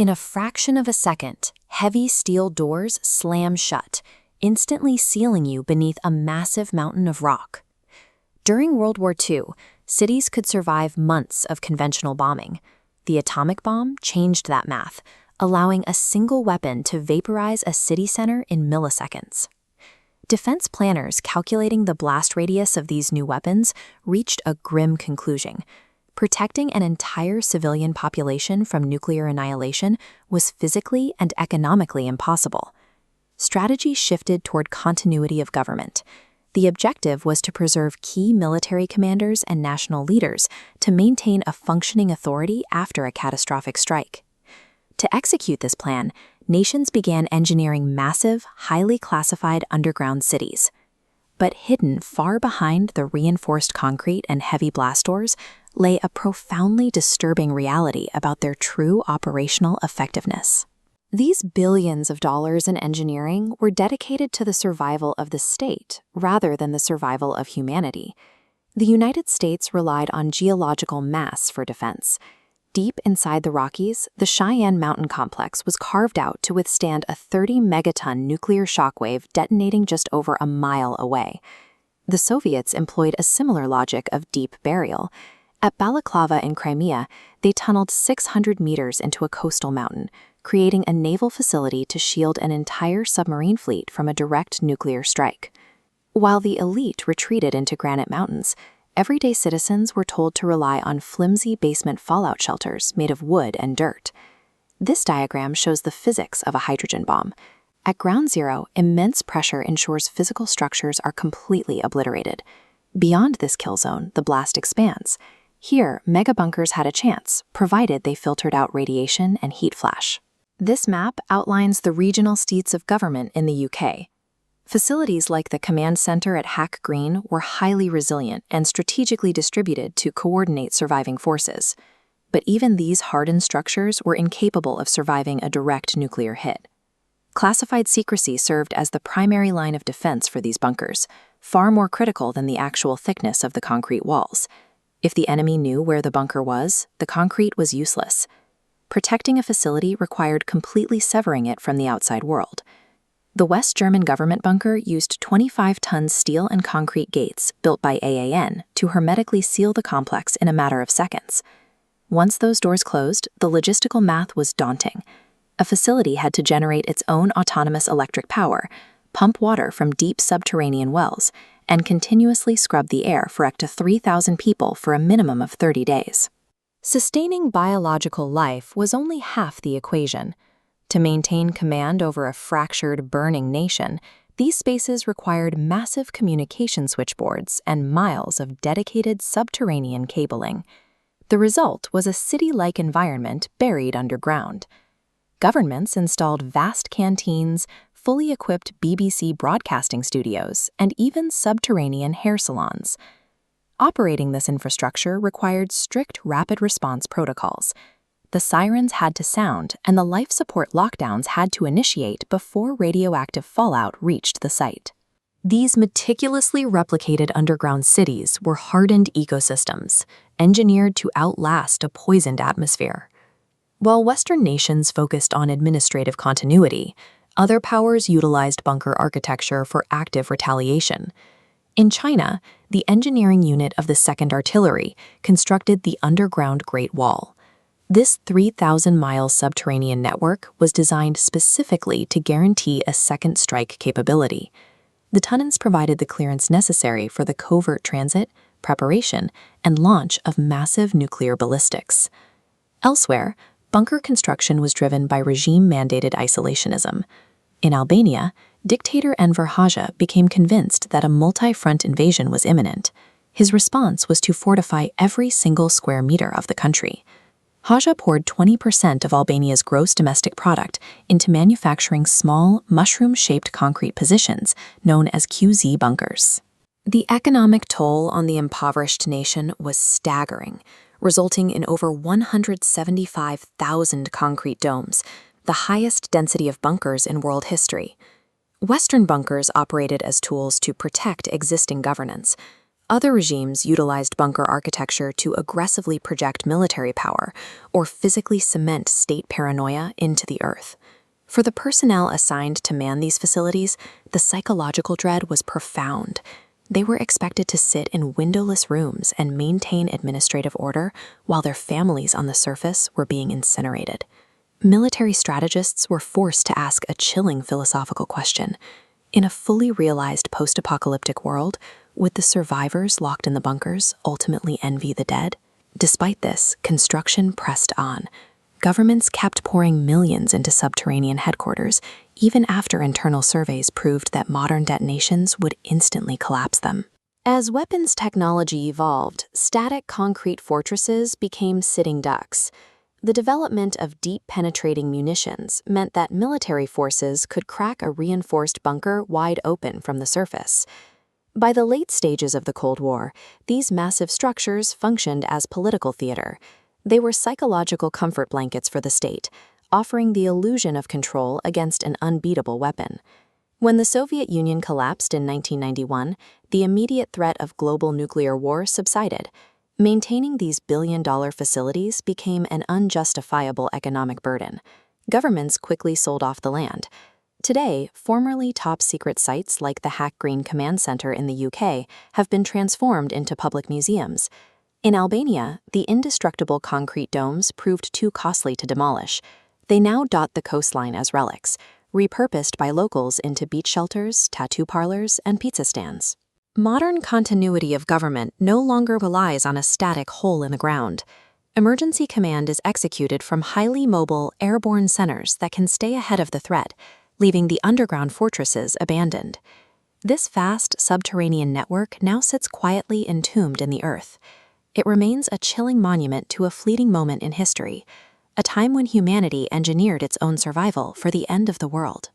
In a fraction of a second, heavy steel doors slam shut, instantly sealing you beneath a massive mountain of rock. During World War II, cities could survive months of conventional bombing. The atomic bomb changed that math, allowing a single weapon to vaporize a city center in milliseconds. Defense planners calculating the blast radius of these new weapons reached a grim conclusion. Protecting an entire civilian population from nuclear annihilation was physically and economically impossible. Strategy shifted toward continuity of government. The objective was to preserve key military commanders and national leaders to maintain a functioning authority after a catastrophic strike. To execute this plan, nations began engineering massive, highly classified underground cities. But hidden far behind the reinforced concrete and heavy blast doors lay a profoundly disturbing reality about their true operational effectiveness. These billions of dollars in engineering were dedicated to the survival of the state rather than the survival of humanity. The United States relied on geological mass for defense. Deep inside the Rockies, the Cheyenne Mountain Complex was carved out to withstand a 30-megaton nuclear shockwave detonating just over a mile away. The Soviets employed a similar logic of deep burial. At Balaclava in Crimea, they tunneled 600 meters into a coastal mountain, creating a naval facility to shield an entire submarine fleet from a direct nuclear strike. While the elite retreated into Granite Mountains, everyday citizens were told to rely on flimsy basement fallout shelters made of wood and dirt. This diagram shows the physics of a hydrogen bomb. At ground zero, immense pressure ensures physical structures are completely obliterated. Beyond this kill zone, the blast expands. Here, megabunkers had a chance, provided they filtered out radiation and heat flash. This map outlines the regional seats of government in the UK. Facilities like the command center at Hack Green were highly resilient and strategically distributed to coordinate surviving forces. But even these hardened structures were incapable of surviving a direct nuclear hit. Classified secrecy served as the primary line of defense for these bunkers, far more critical than the actual thickness of the concrete walls. If the enemy knew where the bunker was, the concrete was useless. Protecting a facility required completely severing it from the outside world. The West German government bunker used 25-ton steel and concrete gates built by AAN to hermetically seal the complex in a matter of seconds. Once those doors closed, the logistical math was daunting. A facility had to generate its own autonomous electric power, pump water from deep subterranean wells, and continuously scrub the air for up to 3,000 people for a minimum of 30 days. Sustaining biological life was only half the equation. To maintain command over a fractured, burning nation, these spaces required massive communication switchboards and miles of dedicated subterranean cabling. The result was a city-like environment buried underground. Governments installed vast canteens, fully equipped BBC broadcasting studios, and even subterranean hair salons. Operating this infrastructure required strict rapid response protocols. The sirens had to sound, and the life support lockdowns had to initiate before radioactive fallout reached the site. These meticulously replicated underground cities were hardened ecosystems, engineered to outlast a poisoned atmosphere. While Western nations focused on administrative continuity, other powers utilized bunker architecture for active retaliation. In China, the engineering unit of the 2nd Artillery constructed the underground Great Wall. This 3,000-mile subterranean network was designed specifically to guarantee a second strike capability. The tunnels provided the clearance necessary for the covert transit, preparation, and launch of massive nuclear ballistics. Elsewhere, bunker construction was driven by regime-mandated isolationism. In Albania, dictator Enver Hoxha became convinced that a multi-front invasion was imminent. His response was to fortify every single square meter of the country. Hoxha poured 20% of Albania's gross domestic product into manufacturing small, mushroom-shaped concrete positions known as QZ bunkers. The economic toll on the impoverished nation was staggering, resulting in over 175,000 concrete domes, the highest density of bunkers in world history. Western bunkers operated as tools to protect existing governance. Other regimes utilized bunker architecture to aggressively project military power or physically cement state paranoia into the earth. For the personnel assigned to man these facilities, the psychological dread was profound. They were expected to sit in windowless rooms and maintain administrative order while their families on the surface were being incinerated. Military strategists were forced to ask a chilling philosophical question. In a fully realized post-apocalyptic world, would the survivors locked in the bunkers ultimately envy the dead? Despite this, construction pressed on. Governments kept pouring millions into subterranean headquarters, even after internal surveys proved that modern detonations would instantly collapse them. As weapons technology evolved, static concrete fortresses became sitting ducks. The development of deep-penetrating munitions meant that military forces could crack a reinforced bunker wide open from the surface. By the late stages of the Cold War, these massive structures functioned as political theater. They were psychological comfort blankets for the state, offering the illusion of control against an unbeatable weapon. When the Soviet Union collapsed in 1991, the immediate threat of global nuclear war subsided. Maintaining these billion-dollar facilities became an unjustifiable economic burden. Governments quickly sold off the land. Today, formerly top-secret sites like the Hack Green Command Center in the UK have been transformed into public museums. In Albania, the indestructible concrete domes proved too costly to demolish. They now dot the coastline as relics, repurposed by locals into beach shelters, tattoo parlors, and pizza stands. Modern continuity of government no longer relies on a static hole in the ground. Emergency command is executed from highly mobile, airborne centers that can stay ahead of the threat, leaving the underground fortresses abandoned. This vast subterranean network now sits quietly entombed in the earth. It remains a chilling monument to a fleeting moment in history, a time when humanity engineered its own survival for the end of the world.